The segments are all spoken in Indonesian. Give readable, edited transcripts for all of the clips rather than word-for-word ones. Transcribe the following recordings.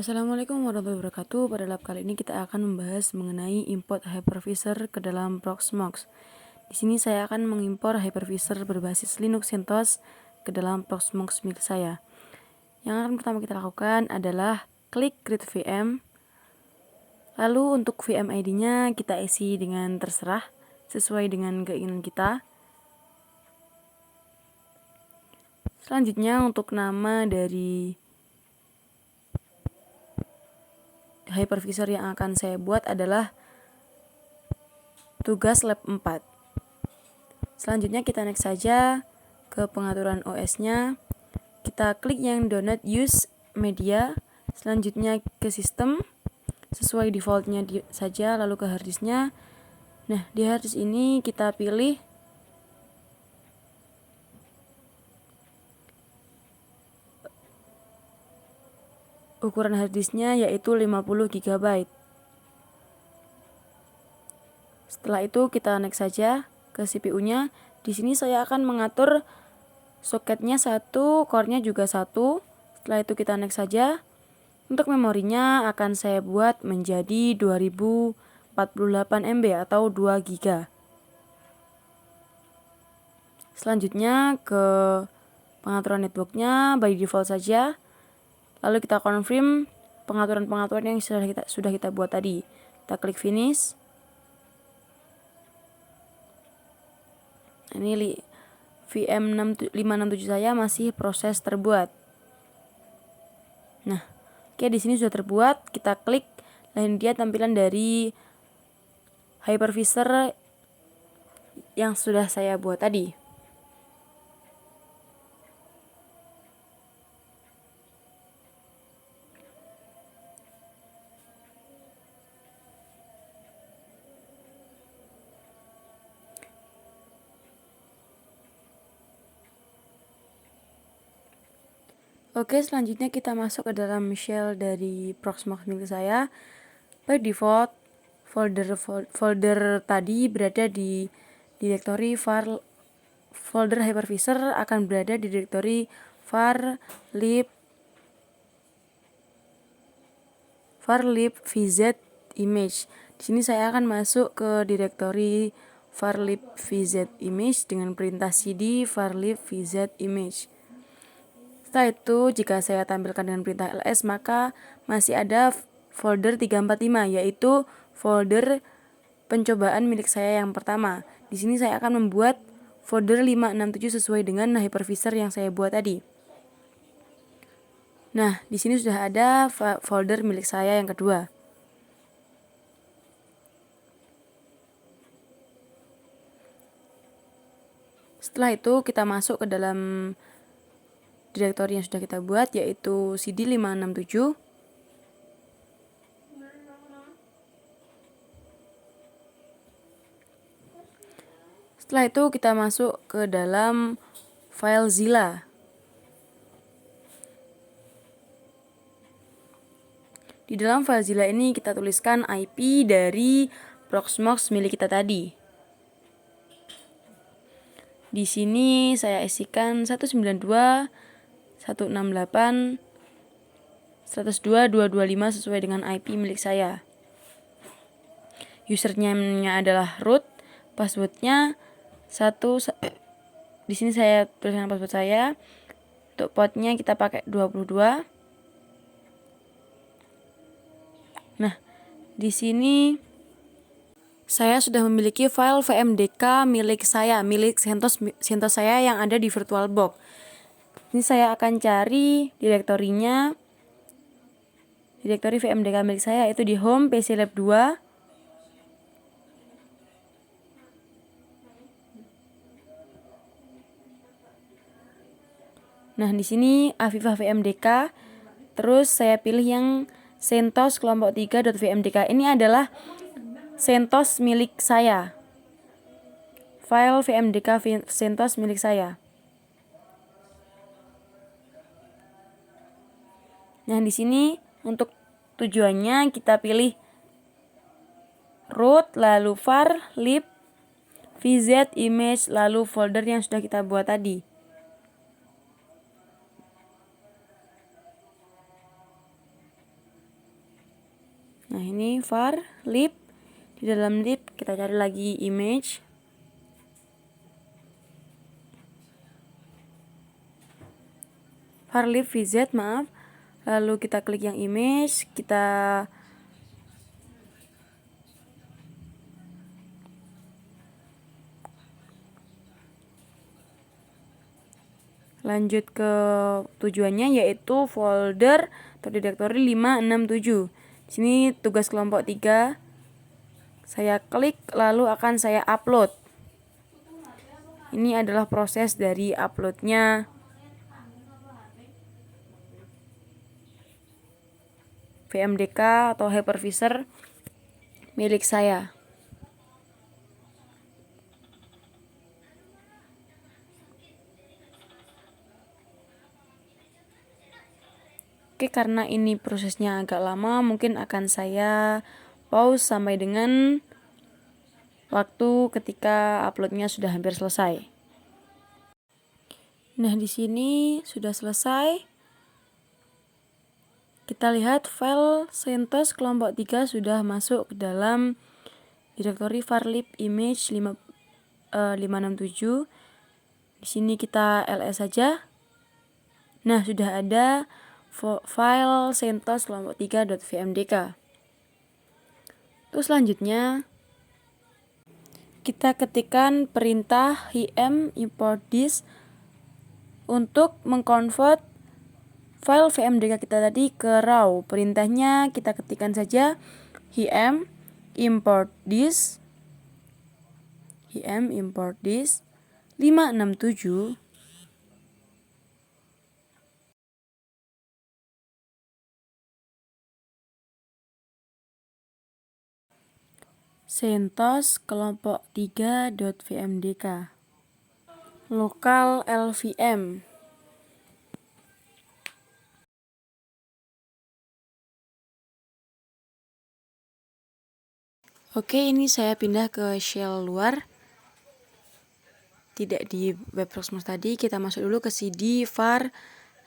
Assalamualaikum warahmatullahi wabarakatuh. Pada lab kali ini kita akan membahas mengenai import hypervisor ke dalam Proxmox. Di sini saya akan mengimpor hypervisor berbasis Linux CentOS ke dalam Proxmox milik saya. Yang akan pertama kita lakukan adalah klik create VM. Lalu untuk VM ID-nya kita isi dengan terserah sesuai dengan keinginan kita. Selanjutnya untuk nama dari hypervisor yang akan saya buat adalah tugas lab 4. Selanjutnya kita next saja ke pengaturan OS-nya. Kita klik yang download use media. Selanjutnya ke sistem sesuai defaultnya saja, lalu ke harddisknya. Nah, di harddisk ini kita pilih ukuran harddisknya yaitu 50 GB. Setelah itu kita next saja ke CPU-nya. Di sini saya akan mengatur soketnya 1, core-nya juga 1. Setelah itu kita next saja. Untuk memorinya akan saya buat menjadi 2048 MB atau 2 GB. Selanjutnya ke pengaturan networknya by default saja. Lalu kita confirm pengaturan-pengaturan yang sudah kita buat tadi. Kita klik finish. Ini VM567 saya masih proses terbuat. Nah, oke, di sini sudah terbuat. Kita klik, dan dia tampilan dari hypervisor yang sudah saya buat tadi. Oke, selanjutnya kita masuk ke dalam shell dari Proxmox milik saya. By default, folder tadi berada di direktori folder hypervisor akan berada di direktori var lib vz image. Di sini saya akan masuk ke direktori var lib vz image dengan perintah cd var lib vz image. Setelah itu, jika saya tampilkan dengan perintah ls, maka masih ada folder 345, yaitu folder pencobaan milik saya yang pertama. Di sini saya akan membuat folder 567 sesuai dengan hypervisor yang saya buat tadi. Nah, di sini sudah ada folder milik saya yang kedua. Setelah itu kita masuk ke dalam direktori yang sudah kita buat, yaitu cd 567. Setelah itu kita masuk ke dalam FileZilla. Di dalam FileZilla ini kita tuliskan IP dari Proxmox milik kita tadi. Di sini saya isikan 192.168.102.225 sesuai dengan IP milik saya. Username-nya adalah root, passwordnya di sini saya tuliskan password saya. Untuk portnya kita pakai 22. Nah, di sini saya sudah memiliki file VMDK milik saya, milik CentOS saya yang ada di VirtualBox. Ini saya akan cari direktori VMDK milik saya, yaitu di home PC Lab 2. Nah, di sini Afifah VMDK. Terus saya pilih yang CentOS kelompok 3.vmdk. Ini adalah CentOS milik saya. File VMDK CentOS milik saya. Nah, di sini untuk tujuannya kita pilih root, lalu var lib vz image, lalu folder yang sudah kita buat tadi. Nah, ini var lib. Di dalam lib kita cari lagi image. Var lib vz, maaf. Lalu kita klik yang image, kita lanjut ke tujuannya, yaitu folder atau direktori 567. Di sini tugas kelompok 3. Saya klik lalu akan saya upload. Ini adalah proses dari uploadnya VMDK atau hypervisor milik saya. Oke, karena ini prosesnya agak lama, mungkin akan saya pause sampai dengan waktu ketika uploadnya sudah hampir selesai. Nah, di sini sudah selesai. Kita lihat file CentOS kelompok 3 sudah masuk ke dalam direktori var lib image 567. Di sini kita ls saja. Nah, sudah ada file CentOS kelompok 3.vmdk. Terus selanjutnya kita ketikkan perintah im import disk untuk mengkonvert file vmdk kita tadi ke raw. Perintahnya kita ketikkan saja im import disk 567 CentOS kelompok 3.vmdk lokal LVM. Oke, ini saya pindah ke shell luar, tidak di web Proxmox tadi. Kita masuk dulu ke cd var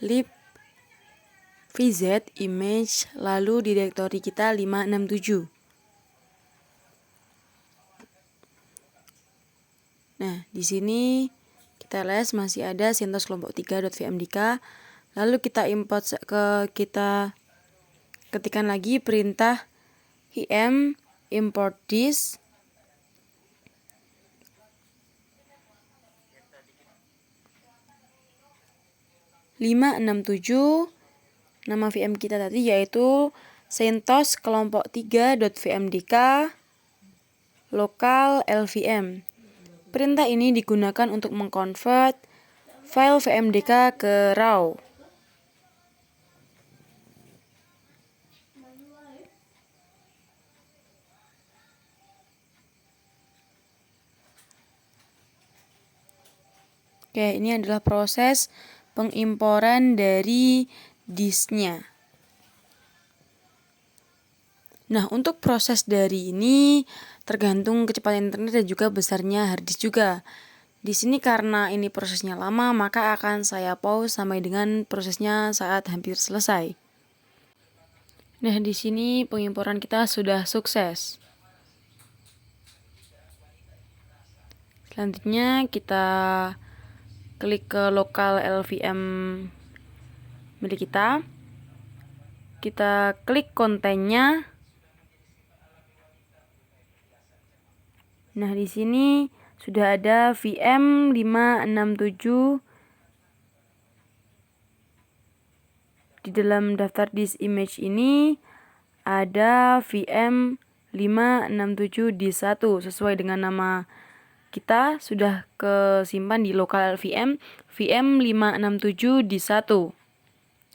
lib vz image, lalu direktori kita 567. Nah, di sini kita les masih ada CentOS kelompok 3.vmdk. Lalu kita import kita ketikkan lagi perintah im import disk 567. Nama VM kita tadi yaitu CentOS kelompok 3.vmdk lokal LVM. Perintah ini digunakan untuk mengkonvert file VMDK ke RAW. Oke, ini adalah proses pengimporan dari disknya. Nah, untuk proses dari ini tergantung kecepatan internet dan juga besarnya harddisk juga. Di sini karena ini prosesnya lama, maka akan saya pause sampai dengan prosesnya saat hampir selesai. Nah, di sini pengimporan kita sudah sukses. Selanjutnya kita klik ke lokal LVM milik kita. Kita klik kontennya. Nah, di sini sudah ada VM 567 di dalam daftar disk image ini ada VM 567 disk 1 sesuai dengan nama kita sudah kesimpan di lokal VM 567 disk 1.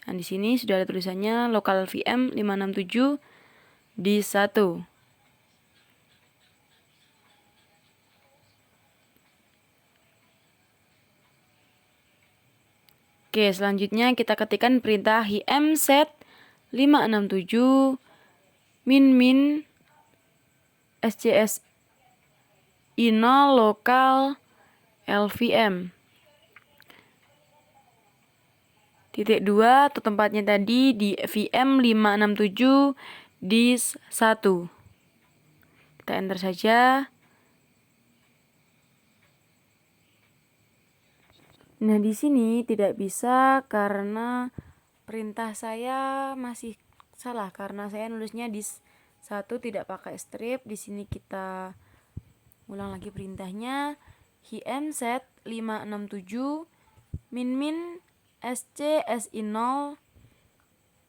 Nah, di sini sudah ada tulisannya lokal VM 567 disk 1. Oke, selanjutnya kita ketikkan perintah im set 567 min SCS I0 lokal LVM. Titik 2 atau tempatnya tadi di VM 567 disk 1. Kita enter saja. Nah, di sini tidak bisa karena perintah saya masih salah karena saya nulisnya disk 1 tidak pakai strip. Di sini kita ulang lagi perintahnya. HMZ 567 min SC SI0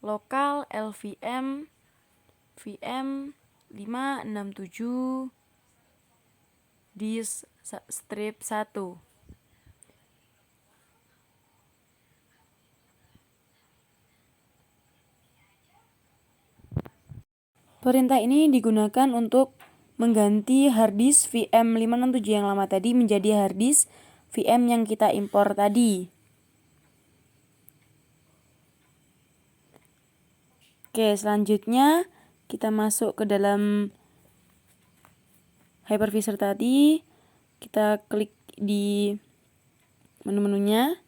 lokal LVM VM 567 disk strip 1. Perintah ini digunakan untuk mengganti harddisk VM 567 yang lama tadi menjadi harddisk VM yang kita impor tadi. Oke, selanjutnya kita masuk ke dalam hypervisor tadi. Kita klik di menu-menunya.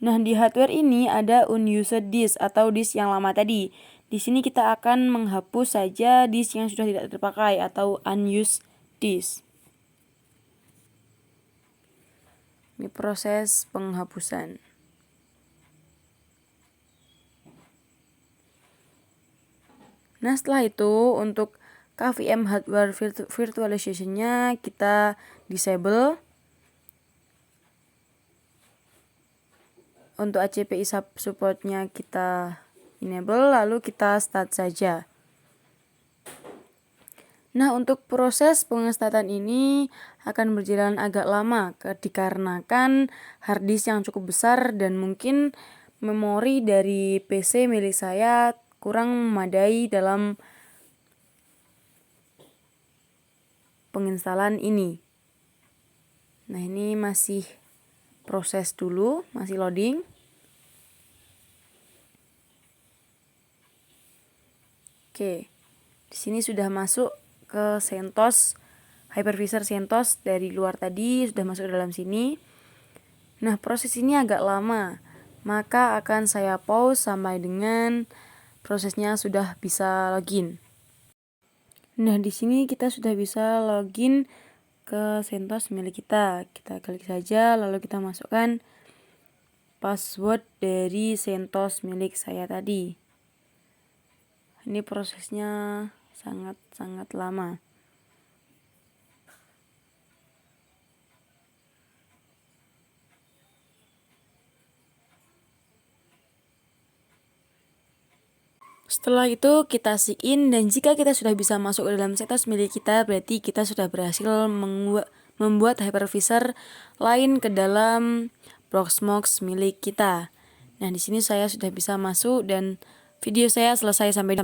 Nah, di hardware ini ada unused disk atau disk yang lama tadi. Di sini kita akan menghapus saja disk yang sudah tidak terpakai atau unused disk. Ini proses penghapusan. Nah, setelah itu untuk KVM hardware virtualization-nya kita disable. Untuk ACPI support-nya kita enable, lalu kita start saja. Nah, untuk proses pengestartan ini akan berjalan agak lama dikarenakan harddisk yang cukup besar dan mungkin memori dari PC milik saya kurang memadai dalam penginstalan ini. Nah, ini masih proses dulu, masih loading. Oke, di sini sudah masuk ke CentOS, hypervisor CentOS dari luar tadi sudah masuk ke dalam sini. Nah, proses ini agak lama, maka akan saya pause sampai dengan prosesnya sudah bisa login. Nah, di sini kita sudah bisa login ke CentOS milik kita. Kita klik saja, lalu kita masukkan password dari CentOS milik saya tadi. Ini prosesnya sangat-sangat lama. Setelah itu kita sign, dan jika kita sudah bisa masuk ke dalam CentOS milik kita, berarti kita sudah berhasil membuat hypervisor lain ke dalam Proxmox milik kita. Nah, di sini saya sudah bisa masuk dan video saya selesai sampai